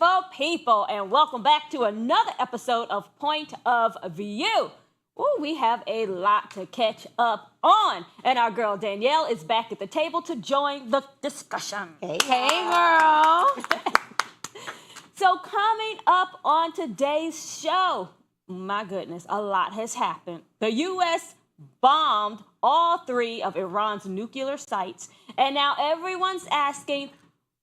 beautiful people, and welcome back to another episode of Point of View. Ooh, we have a lot to catch up on, and our girl Danielle is back at the table to join the discussion. Hey girl. So coming up on today's show, my goodness, a lot has happened. The U.S. bombed all 3 of Iran's nuclear sites, and now everyone's asking,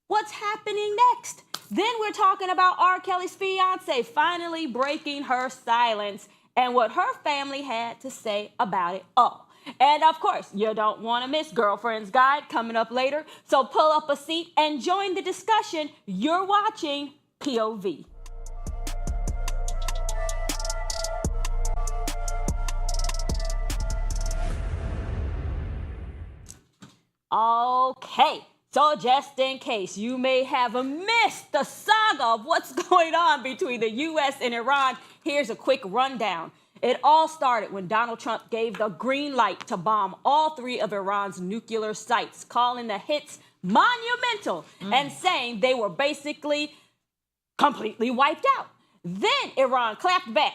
what's happening next? Then we're talking about R. Kelly's fiance finally breaking her silence and what her family had to say about it all. And of course, you don't want to miss Girlfriend's Guide coming up later. So pull up a seat and join the discussion. You're watching POV. Okay. So just in case you may have missed the saga of what's going on between the U.S. and Iran, here's a quick rundown. It all started when Donald Trump gave the green light to bomb all 3 of Iran's nuclear sites, calling the hits monumental and saying they were basically completely wiped out. Then Iran clapped back.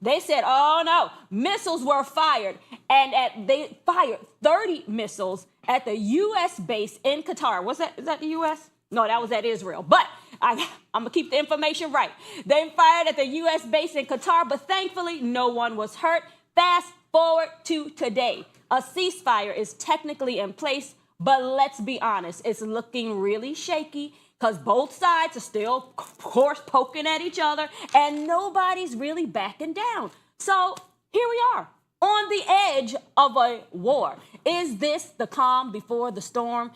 They said, oh no, missiles were fired. And they fired 30 missiles at the U.S. base in Qatar. Is that the U.S.? No, that was at Israel. But I'm going to keep the information right. They fired at the U.S. base in Qatar, but thankfully no one was hurt. Fast forward to today. A ceasefire is technically in place, but let's be honest, it's looking really shaky because both sides are still, of course, poking at each other, and nobody's really backing down. So here we are, on the edge of a war. Is this the calm before the storm?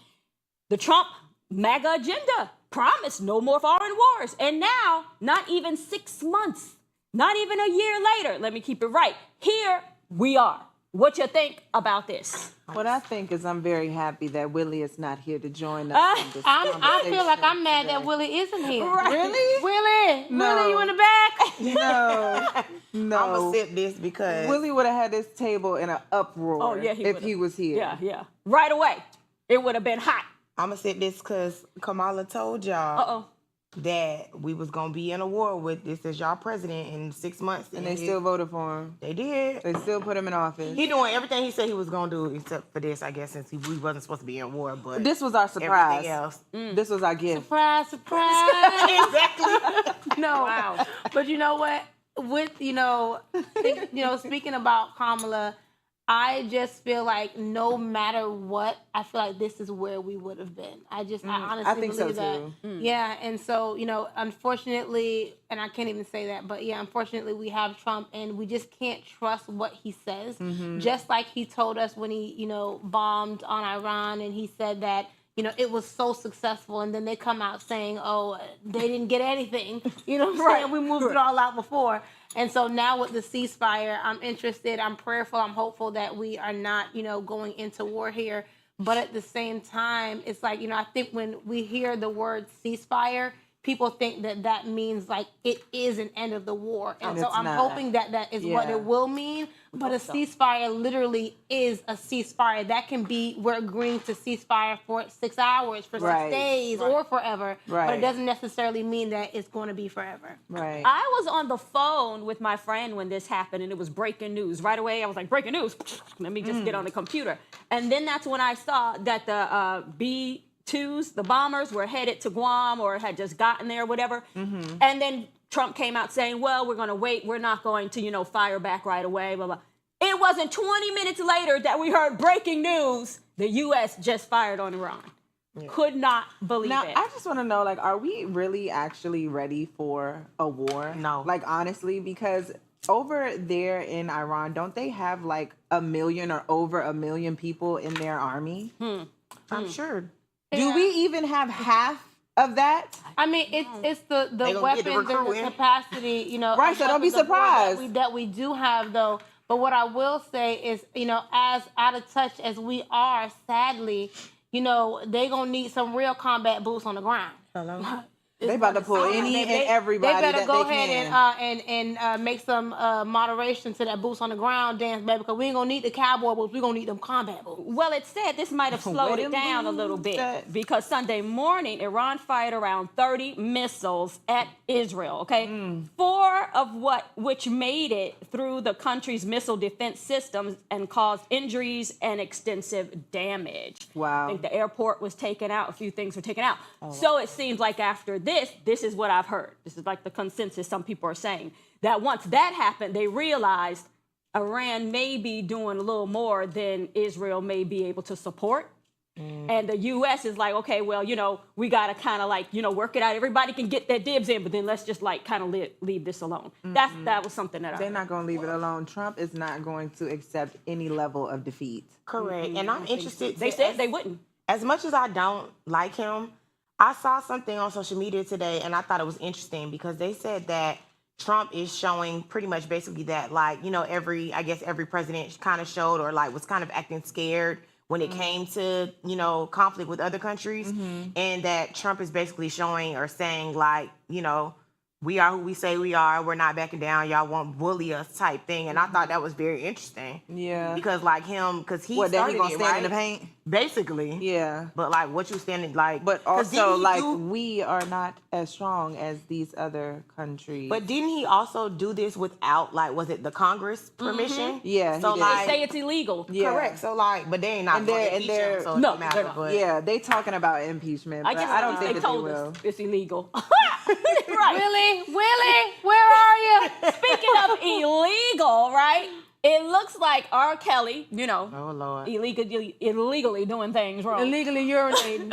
The Trump MAGA agenda promised no more foreign wars. And now, not even 6 months, not even a year later, let me keep it right, here we are. What you think about this? What I think is I'm very happy that Willie is not here to join us in this conversation. I feel like I'm mad that Willie isn't here. Right. Really? Willie, No. Willie, you in the back? No. I'm going to sip this because... Willie would have had this table in an uproar Oh, yeah, if he was here. Yeah. Right away. It would have been hot. I'm going to sip this because Kamala told y'all that we was going to be in a war with this as y'all president in 6 months. And they still voted for him. They did. They still put him in office. He doing everything he said he was going to do except for this, I guess, since we wasn't supposed to be in war. But This was our surprise. everything else. This was our gift. Surprise, surprise. Exactly. No. Wow. But you know what? With, speaking about Kamala, I just feel like no matter what, I feel like this is where we would have been. I honestly think believe so, that. too. Yeah, and so, unfortunately, and I can't even say that, but yeah, unfortunately we have Trump and we just can't trust what he says. Just like he told us when he, bombed on Iran and he said that, it was so successful, and then they come out saying, oh, they didn't get anything. You know what I'm saying? We moved it all out before. And so now with the ceasefire, I'm interested, I'm prayerful, I'm hopeful that we are not, going into war here. But at the same time, it's like, I think when we hear the word ceasefire, people think that means like it is an end of the war. And so I'm hoping that is what it will mean. But a ceasefire literally is a ceasefire. That can be, we're agreeing to ceasefire for 6 hours, for 6 days, or forever. But it doesn't necessarily mean that it's going to be forever. Right. I was on the phone with my friend when this happened, and it was breaking news. Right away, I was like, breaking news. Let me just get on the computer. And then that's when I saw that the B-2s, the bombers, were headed to Guam or had just gotten there or whatever. And then Trump came out saying, well, we're going to wait. We're not going to, fire back right away, blah, blah. It wasn't 20 minutes later that we heard breaking news. The U.S. just fired on Iran. Yeah. Could not believe it. I just want to know, are we really actually ready for a war? No. Honestly, because over there in Iran, don't they have, 1 million or over 1 million people in their army? I'm sure. Do we even have half of that? I mean, it's the weapons and the capacity, Right, so don't be surprised. That we do have, though. But what I will say is, as out of touch as we are, sadly, they're going to need some real combat boots on the ground. Hello? They about to pull any and everybody They better that go they ahead can. and make some moderation to that boots on the ground dance, baby, because we ain't gonna need the cowboy boots. We gonna need them combat boots. Well, it said this might have slowed it down a little bit because Sunday morning, Iran fired around 30 missiles at Israel, okay? 4 of which made it through the country's missile defense systems and caused injuries and extensive damage. Wow. I think the airport was taken out. A few things were taken out. So it seems like after this is what I've heard. This is like the consensus some people are saying, that once that happened, they realized Iran may be doing a little more than Israel may be able to support. And the U.S. is like, okay, well, we got to kind of like, work it out. Everybody can get their dibs in, but then let's just like kind of leave this alone. That was something that They're not going to leave it alone. Trump is not going to accept any level of defeat. Correct. And I'm interested. They said they wouldn't. As much as I don't like him, I saw something on social media today, and I thought it was interesting because they said that Trump is showing pretty much basically that, like, every president kind of showed or like was kind of acting scared when it came to, conflict with other countries. And that Trump is basically showing or saying like, we are who we say we are. We're not backing down. Y'all won't bully us type thing. And I thought that was very interesting. Yeah. Because like him, because he that started he gonna it, stand right? in the paint? Basically. Yeah. But like what you standing like. But also like we are not as strong as these other countries. But didn't he also do this without like, was it the Congress permission? Yeah. So he like, They say it's illegal. yeah. correct. So like, but they ain't not going to impeach him, so it no, don't matter. they're not. But Yeah, they talking about impeachment, but I don't think they that they told will. us it's illegal. Right. Willie, where are you? Speaking of illegal, right? It looks like R. Kelly, oh Lord, illegally doing things wrong. Illegally urinating.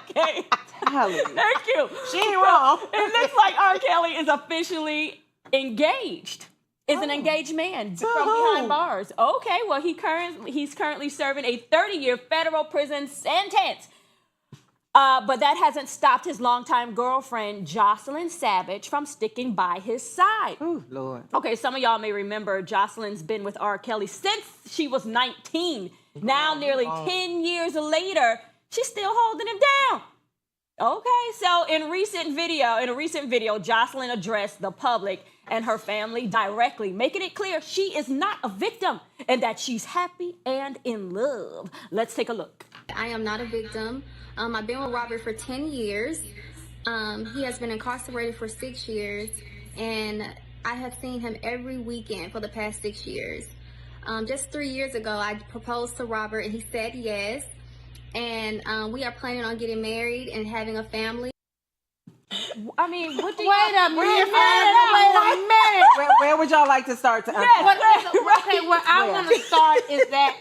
Okay. Tally. Thank you. she ain't wrong. It looks like R. Kelly is officially engaged. Is an engaged man from behind bars. Okay, well he's currently serving a 30-year federal prison sentence. But that hasn't stopped his longtime girlfriend, Jocelyn Savage, from sticking by his side. Oh, Lord. Okay, some of y'all may remember Jocelyn's been with R. Kelly since she was 19. Now, nearly 10 years later, she's still holding him down. Okay, so in a recent video, Jocelyn addressed the public and her family directly, making it clear she is not a victim and that she's happy and in love. Let's take a look. I am not a victim. I've been with Robert for 10 years. He has been incarcerated for 6 years, and I have seen him every weekend for the past 6 years. Just 3 years ago, I proposed to Robert, and he said yes. And we are planning on getting married and having a family. I mean, what do you Wait a minute. Where would y'all like to start? To Okay, where I want to start is that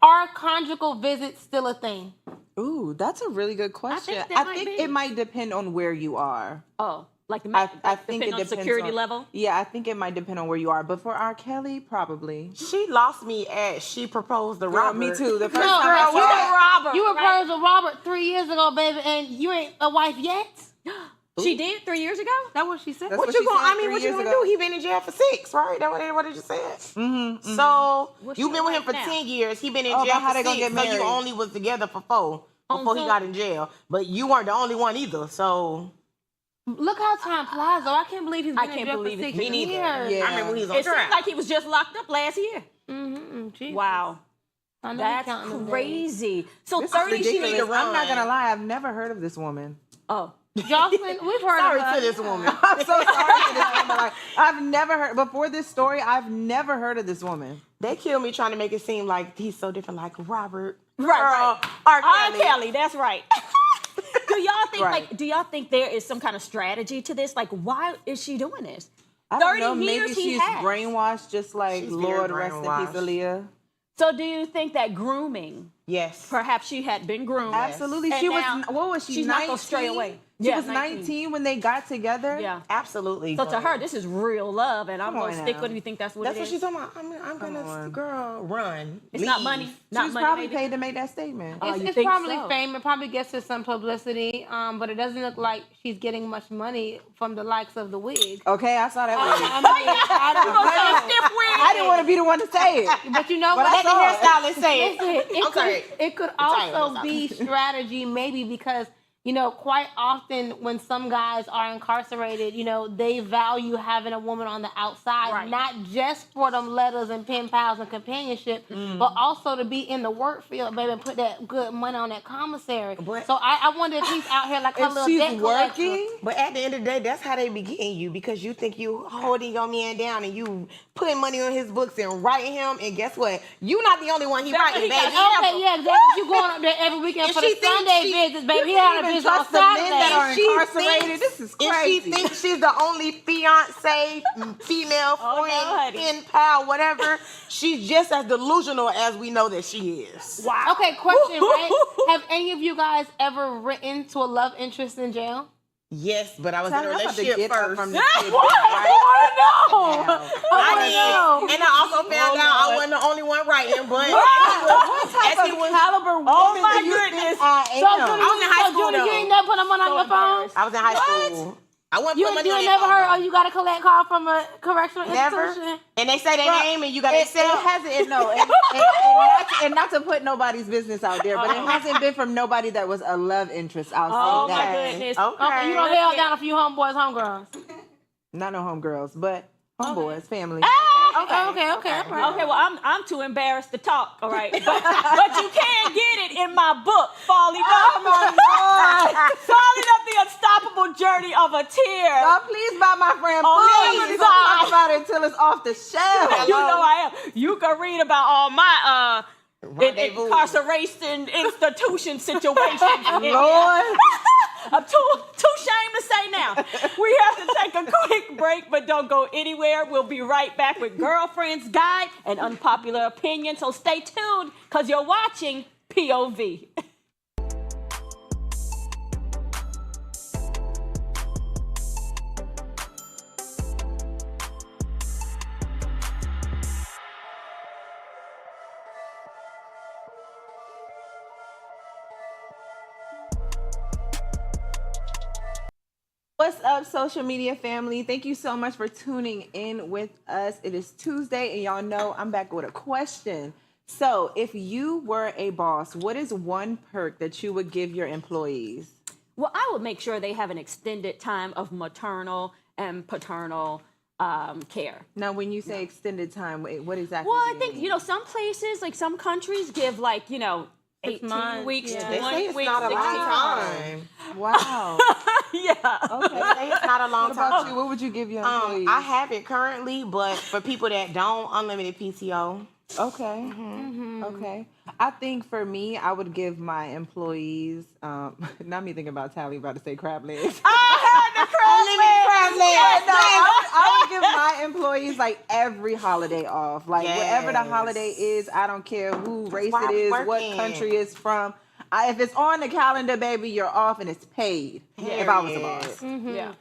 are conjugal visits still a thing? Ooh, that's a really good question. that I might think be. it might depend on where you are. Oh, like the I think it on depends security on, level? Yeah, I think it might depend on where you are. But for R. Kelly, probably. She lost me at she proposed to Girl, Robert. me too. The first No, time I girl, saw it. Robert. You proposed to Robert 3 years ago, baby, and you ain't a wife yet? She did 3 years ago? That's what she said. That's What what you she gonna? said I mean, 3 what you years gonna ago. do? He been in jail for 6, right? That what it just said. So you've been with him for now? 10 years. He been in Oh, jail but how for they 6. gonna get So you married? only was together for 4 before he Zoom. got in jail. But you weren't the only one either. So Look how time flies, though. I can't believe he's been in jail for 6 years. me neither. Yeah. I remember when he was on It seems trial. like he was just locked up last year. Jesus. Wow. I know That's he's counting them days. crazy. So This is 30 she ridiculous. needs I'm not gonna lie. I've never heard of this woman. Oh. Jocelyn, we've heard Sorry of her. to this woman. I'm so sorry for this woman. Like, I've never heard before this story. I've never heard of this woman. They killed me trying to make it seem like he's so different, like Robert. Right. R. R. Kelly. Kelly, that's right. Do y'all think Right. do y'all think there is some kind of strategy to this? Like, why is she doing this? I don't 30 know. years Maybe he she's has. brainwashed, just like She's very Lord rest in peace, brainwashed. Aaliyah. So do you think that grooming, Yes. perhaps she had been groomed? Absolutely. And she now was. What was she? she's 19? not gonna stray away. She Yeah, was 19 when they got together. Yeah. Absolutely. So to her, this is real love, and I'm Come gonna on stick now. with it. You think that's what That's it what is? she's talking about. I'm gonna, on. girl, run. It's not Leave. money. She Not was money. probably maybe? paid to make that statement. Oh, It's, you it's think probably so? fame. It probably gets her some publicity, but it doesn't look like she's getting much money from the likes of the wig. Okay, I saw that. Wig. I mean, I don't know. I didn't want to be the one to say it. But you know But what? I saw it. Hairstylist say it. Listen, I'm sorry. it could sorry, also I'm be strategy, maybe because you know, quite often when some guys are incarcerated, you know, they value having a woman on the outside, Right. not just for them letters and pen pals and companionship, but also to be in the work field, baby, and put that good money on that commissary. But- so I wonder if he's out here like a If little she's debt collector. working, But at the end of the day, that's how they be getting you, because you think you holding your man down and you putting money on his books and writing him, and guess what? You not the only one he writing, baby. Okay, yeah, exactly. You going up there every weekend If for the she thinks Sunday she- visits, baby. He you had can't a even visit on trust the men that are Saturday. She incarcerated. This is If crazy. she thinks she's the only fiance, female Oh, no, friend, honey. pen pal, whatever, she's just as delusional as we know that she is. Wow. Okay, question, right? Have any of you guys ever written to a love interest in jail? Yes, but I was in Tell a me, I'm about to relationship get up first. from the table What? right No. now. I did. And I also found out I wasn't the only one writing, but as he was, Caliber Oh, woman my do you think goodness. I So, am? Judy, I was in high school, Judy, you though. ain't never put no money on your phone? I was in high school. I wasn't You putting money on ain't that never phone, heard, though. oh, you got a collect call from a correctional Never. institution? And they say their name and you got to It accept. hasn't, no, and not to put nobody's business out there, but it hasn't been from nobody that was a love interest. I'll Oh say my that. goodness. Okay, you don't held down a few homeboys, homegirls. Not no homegirls, but homeboys, family. Okay, all right. Okay, well, I'm too embarrassed to talk, all right? But you can get it in my book, Falling Up. Falling Up, The Unstoppable Journey of a Tear. Oh, please buy my friend. Oh, Please my don't God. talk about it until it's off the shelf. You know I am. You can read about all my Rendezvous. incarceration institution situations. Lord. I'm too ashamed to say now. We have to take a quick break, but don't go anywhere. We'll be right back with Girlfriend's Guide and Unpopular Opinion. So stay tuned, because you're watching POV. What's up, social media family? Thank you so much for tuning in with us. It is Tuesday, and y'all know I'm back with a question. So, if you were a boss, what is one perk that you would give your employees? Well, I would make sure they have an extended time of maternal and paternal care. Now, when you say extended time, what exactly? Well, do I you think, mean? some places, like some countries, give 18 months, weeks, yeah. They 20 say it's weeks. not a 16 long time. Wow. Yeah. Okay. They say it's not a long What about time. you? What would you give your employees? I have it currently, but for people that don't, unlimited PTO. Okay. Okay. I think for me, I would give my employees, not me thinking about Tally, about to say crab legs. I would give my employees like every holiday off. Like whatever the Yes. holiday is, I don't care who race why it we is, what working. country it's from. If it's on the calendar, baby, you're off and it's paid. If I was a boss. Yeah.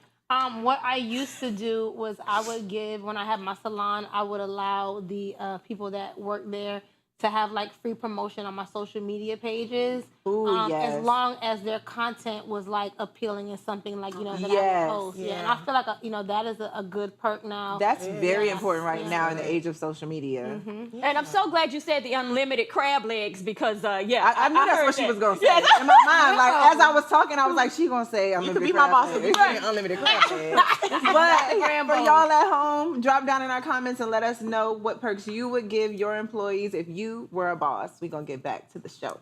What I used to do was I would give, when I had my salon, I would allow the people that work there to have like free promotion on my social media pages. Ooh, yes. As long as their content was like appealing and something like, that I Yes. would post. Yeah. And I feel like, that is a good perk now. That's very important right Yeah. now in the age of social media. And I'm so glad you said the unlimited crab legs, because, I knew that's heard what she that. was going to say. In my mind, like, as I was talking, I was like, she going to say You unlimited could be my boss crab and be legs. getting unlimited crab legs. But for y'all at home, drop down in our comments and let us know what perks you would give your employees if you were a boss. We're going to get back to the show.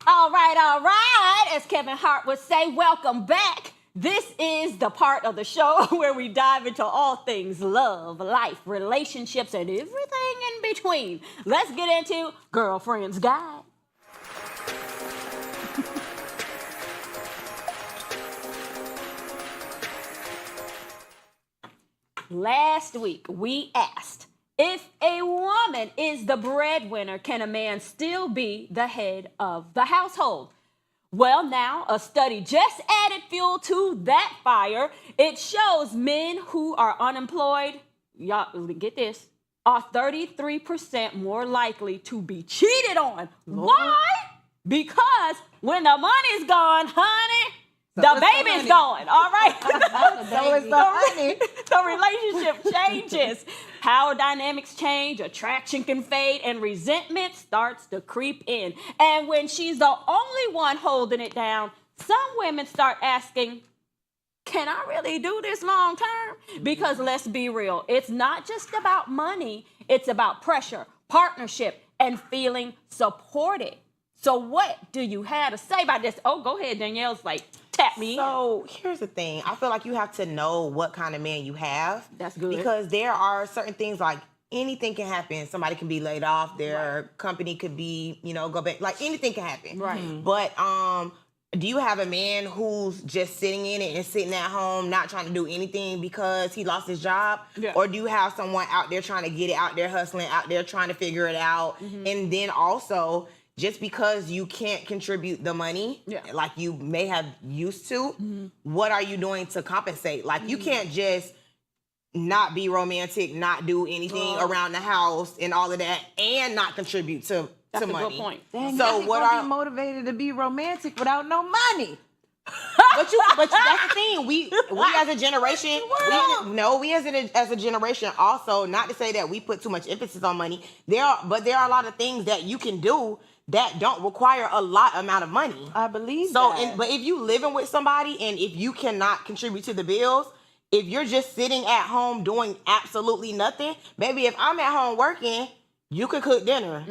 All right. As Kevin Hart would say, welcome back. This is the part of the show where we dive into all things love, life, relationships, and everything in between. Let's get into Girlfriend's Guide. Last week, we asked, if a woman is the breadwinner, can a man still be the head of the household? Well, now, a study just added fuel to that fire. It shows men who are unemployed, y'all get this, are 33% more likely to be cheated on. Why? Because when the money's gone, honey, the baby's gone. All right. So it's the honey. The relationship changes. Power dynamics change, attraction can fade, and resentment starts to creep in. And when she's the only one holding it down, some women start asking, can I really do this long term? Because let's be real, it's not just about money, it's about pressure, partnership, and feeling supported. So what do you have to say about this? Oh, go ahead, Danielle's like, tap me. So here's the thing. I feel like you have to know what kind of man you have. That's good. Because there are certain things like anything can happen. Somebody can be laid off. Their company could be, go back. Like anything can happen. Right. But do you have a man who's just sitting in it and sitting at home, not trying to do anything because he lost his job? Yeah. Or do you have someone out there trying to get it, out there hustling, out there trying to figure it out? And then also, just because you can't contribute the money like you may have used to, what are you doing to compensate? Like you can't just not be romantic, not do anything around the house and all of that, and not contribute to That's money. a good point. Dang, So so what what are be motivated to be romantic without no money? but that's the thing. We as a generation, we as a generation also, not to say that we put too much emphasis on money. There are a lot of things that you can do that don't require a lot amount of money. I believe So, that. but if you living with somebody and if you cannot contribute to the bills, if you're just sitting at home doing absolutely nothing, baby, if I'm at home working, you could cook dinner.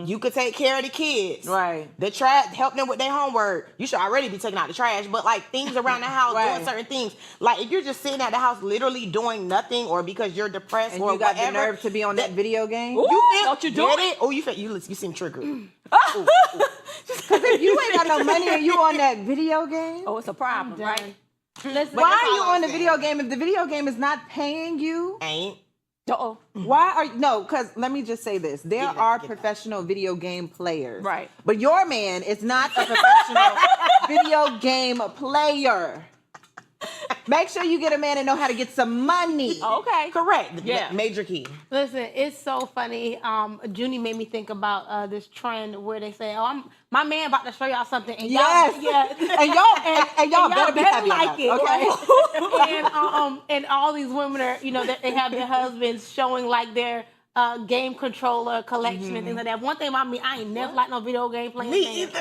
You could take care of the kids. Right. The trash, help them with their homework. You should already be taking out the trash, but like things around the house, doing certain things. Like if you're just sitting at the house literally doing nothing, or because you're depressed and or you got whatever, the nerve to be on that video game? Ooh, you don't you do get it? Oh, you seem triggered. Because if you ain't got no money and you on that video game, Oh, it's a problem, right? Listen, why that's are you all I'm on the saying. video game if the video game is not paying you? Ain't. Uh-oh. Why are no? Because let me just say this: there Get that, are get that. professional video game players, Right. But your man is not a professional video game player. Make sure you get a man that know how to get some money. Okay. Correct. Yeah. Major key. Listen, it's so funny. Junie made me think about this trend where they say, "Oh, my man about to show y'all something," and y'all, and y'all better be happy like about it, okay? right? and all these women are, they have their husbands showing like their game controller collection and things like that. One thing about me, I ain't never liked no video game playing. Me either.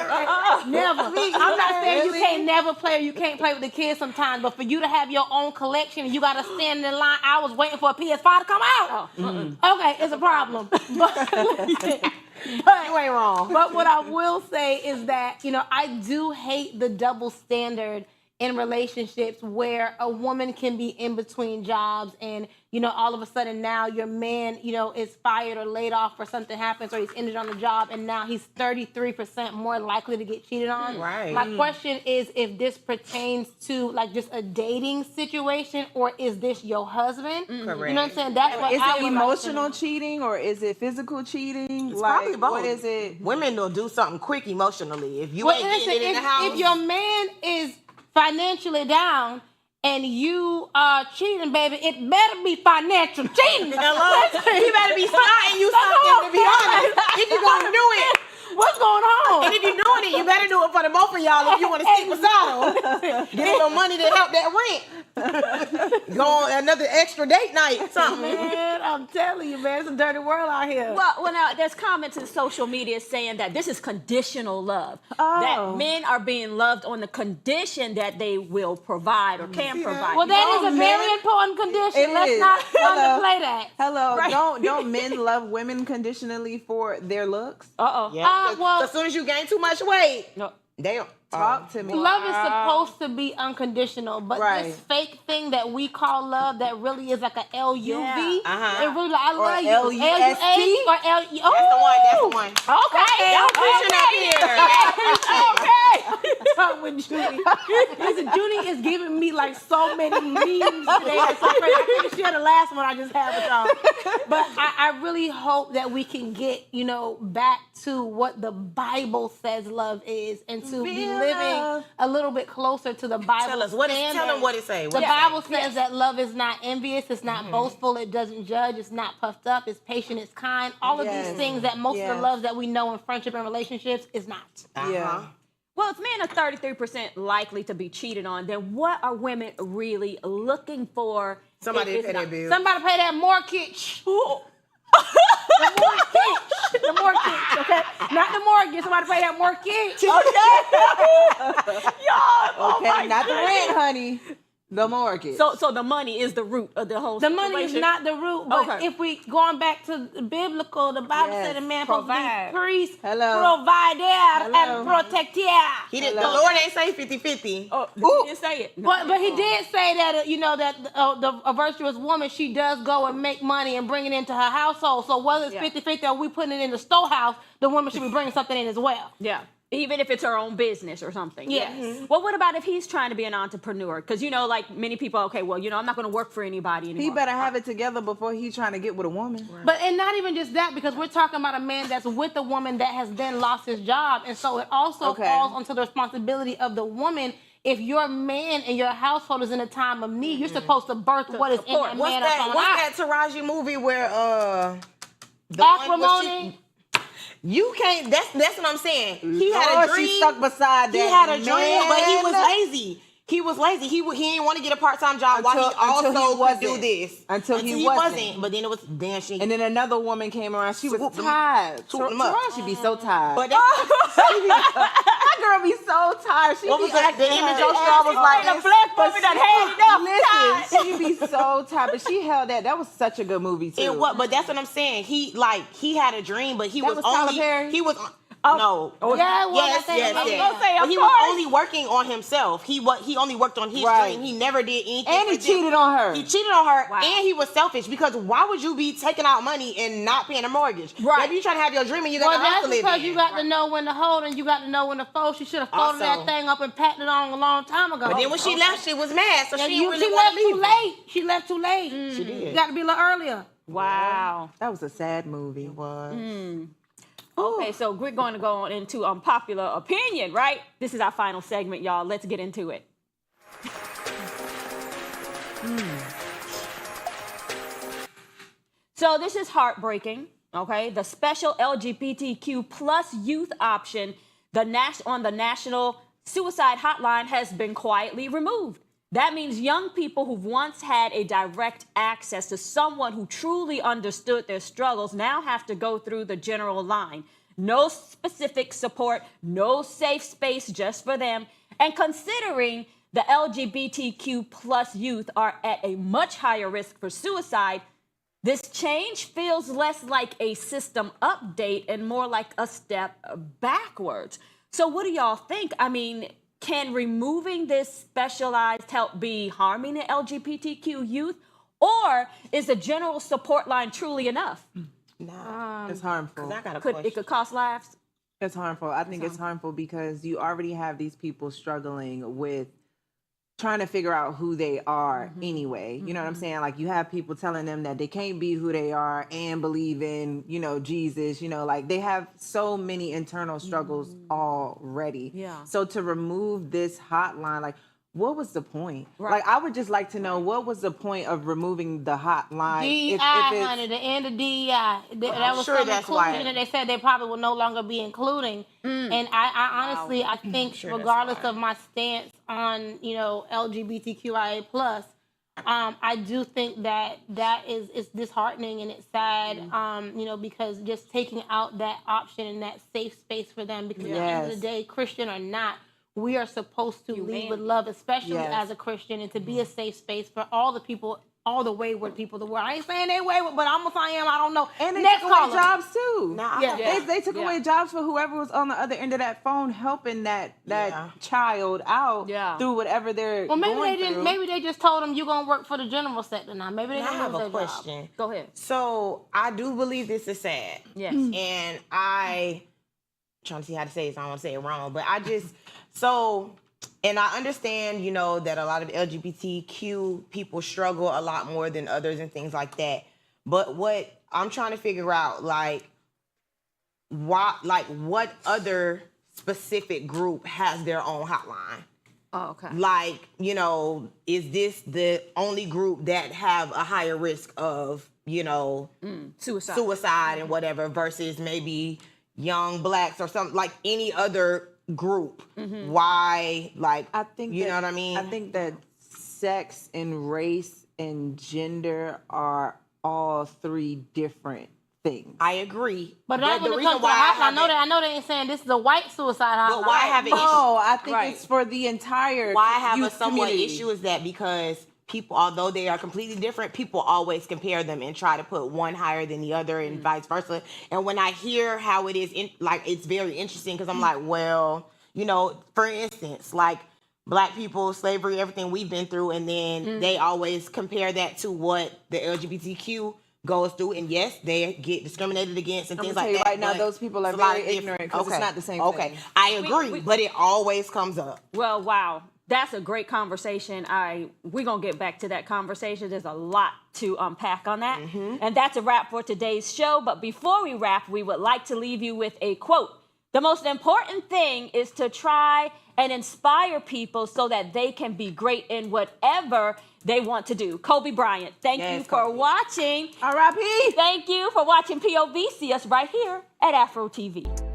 Never. I'm not saying you can't never play or you can't play with the kids sometimes, but for you to have your own collection and you got to stand in line hours waiting for a PS5 to come out. Okay, it's a problem. But You ain't wrong. But what I will say is that, I do hate the double standard in relationships where a woman can be in between jobs and, all of a sudden now your man, is fired or laid off or something happens or he's injured on the job and now he's 33% more likely to get cheated on. Right. My question is if this pertains to like just a dating situation or is this your husband? Correct. You know what I'm saying? That's what Is I it would emotional like to know. cheating or is it physical cheating? It's probably both. What is it? Women will do something quick emotionally. If you Well, ain't listen, getting it in the house. if your man is financially down and you are cheating, baby, it better be financial cheating. Hello? He better be starting you something, to be honest. If you gonna do it. What's going on? And if you're doing it, you better do it for the both of y'all if you want to stick beside him. Get him some money to help that rent. Go on another extra date night, something. Man, I'm telling you, man, it's a dirty world out here. Well, now there's comments in social media saying that this is conditional love. Oh. That men are being loved on the condition that they will provide or can provide. Well, that Oh, is a man. very important condition. It Let's is. not Hello. play that. Hello, Right. don't men love women conditionally for their looks? Uh-oh. Yeah. well- As soon as you gain too much weight, No. damn. Talk to me. Love is supposed to be unconditional, but Right. this fake thing that we call love that really is like a LUV, Uh-huh. it really like, I love you. LUST? L-U-A or L-U. Oh, That's the one. That's the one. Okay, Y'all pushing up here. What's up with Junie? Listen, Junie is giving me like so many memes today. It's so crazy. I couldn't share the last one I just had with y'all. But I really hope that we can get, back to what the Bible says love is and to be living a little bit closer to the Bible. Tell us what it. Tell them what it say. The Bible says that love is not envious, it's not boastful, it doesn't judge, it's not puffed up, it's patient, it's kind. All of these things that most of the loves that we know in friendship and relationships is not. Yeah. Well, if men are 33% likely to be cheated on, then what are women really looking for? Somebody to pay their bills. Somebody pay that mortgage. The mortgage, okay? Not the mortgage. Somebody pay that mortgage. Okay, not the rent, honey. The mortgage. So the money is the root of the whole The situation. money is not the root, but if we going back to the biblical, the Bible said a man supposed to be priest, provider, and protector. He did. The Lord ain't say 50-50. Oh, he didn't say it. No. But he did say that a virtuous woman, she does go and make money and bring it into her household. So whether it's 50-50 or we putting it in the storehouse, the woman should be bringing something in as well. Yeah. Even if it's her own business or something. Yes. Well, what about if he's trying to be an entrepreneur? Because, like many people, okay, well, I'm not going to work for anybody anymore. He better have it together before he's trying to get with a woman. But and not even just that, because we're talking about a man that's with a woman that has then lost his job. And so it also falls onto the responsibility of the woman. If your man and your household is in a time of need, you're supposed to birth what is in that man up on What's that Taraji movie where acrimony? You can't. That's what I'm saying. He had a dream. She stuck beside that. He had a dream, man. but he was lazy. He was lazy. He didn't want to get a part-time job while he also could do this. Until he wasn't. But then it was she. And then another woman came around. She was tired. She be so tired. But that girl be so tired. She what be was that? The acting image like- of Straw was like a black woman that had enough. Listen, she be so tired. But she held that. That was such a good movie too. It was, but that's what I'm saying. He had a dream, but he That was was Tyler only Perry? he was. No. Yeah, Yes. But he was only working on himself. He only worked on his dream. He never did anything. And he cheated on her. He cheated on her, and he was selfish because why would you be taking out money and not paying a mortgage? Right. Maybe you trying to have your dream and you got to that's hustle it. because you got to know when to hold and you got to know when to fold. She should have folded that thing up and packed it on a long time ago. But then when she left, she was mad, so she didn't really she want left to leave. too late. She left too late. She did. You got to be a little earlier. Wow. That was a sad movie. It was. Okay, so we're going to go on into unpopular opinion, right? This is our final segment, y'all. Let's get into it. So this is heartbreaking, okay? The special LGBTQ plus youth option on the National Suicide Hotline has been quietly removed. That means young people who've once had a direct access to someone who truly understood their struggles now have to go through the general line. No specific support, no safe space just for them. And considering the LGBTQ plus youth are at a much higher risk for suicide, this change feels less like a system update and more like a step backwards. So what do y'all think? I mean, can removing this specialized help be harming the LGBTQ youth? Or is the general support line truly enough? Nah. It's harmful. I got a question. It could cost lives? It's harmful. I think it's harmful because you already have these people struggling with trying to figure out who they are anyway. You know what I'm saying? Like you have people telling them that they can't be who they are and believe in, Jesus, like they have so many internal struggles already. Yeah. So to remove this hotline, like what was the point? Right. Like I would just like to know what was the point of removing the hotline? DEI, honey, the end of DEI. That was sure some that's inclusion why. that they said they probably will no longer be including. And I honestly, I think Sure, regardless of my stance on, LGBTQIA+, I do think that is disheartening and it's sad, because just taking out that option and that safe space for them, because at the end of the day, Christian or not, we are supposed to lead with love, especially as a Christian, and to be a safe space for all the people, all the wayward people of the world. I ain't saying they wayward, but I'm gonna say I don't know. And they Next took away caller. jobs too. Nah, They took away jobs for whoever was on the other end of that phone helping that child out through whatever they're Well, maybe going they didn't. through. Maybe they just told them you're gonna work for the general sector now. Maybe they I didn't have lose a their question. job. Go ahead. So I do believe this is sad. Yes. And I'm trying to see how to say it, so I don't want to say it wrong. But and I understand, that a lot of LGBTQ people struggle a lot more than others and things like that. But what I'm trying to figure out, why, what other specific group has their own hotline. Oh, okay. Like, you know, is this the only group that have a higher risk of, you know, suicide and whatever versus maybe young blacks or something, like any other group? Why, like, I think you that, know what I mean? I think that sex and race and gender are all three different things. I agree. But not when the it reason comes to why hotline. I know they ain't saying this is a white suicide hotline. But why I have an issue? No, I think Right. it's for the entire Why I have a youth somewhat community. issue is that because people, although they are completely different, people always compare them and try to put one higher than the other and vice versa. And when I hear how it is, like, it's very interesting because I'm like, well, you know, for instance, like Black people, slavery, everything we've been through, and then they always compare that to what the LGBTQ goes through, and yes, they get discriminated against and I'm things gonna like tell that. you right now, but those people are it's a lot very of different- ignorant because it's not the same Okay, thing. I agree, but it always comes up. Well, wow. That's a great conversation. We're going to get back to that conversation. There's a lot to unpack on that. And that's a wrap for today's show. But before we wrap, we would like to leave you with a quote. The most important thing is to try and inspire people so that they can be great in whatever they want to do. Kobe Bryant, thank you for Kobe. watching. R.I.P. Thank you for watching POV. See us right here at AfroTV.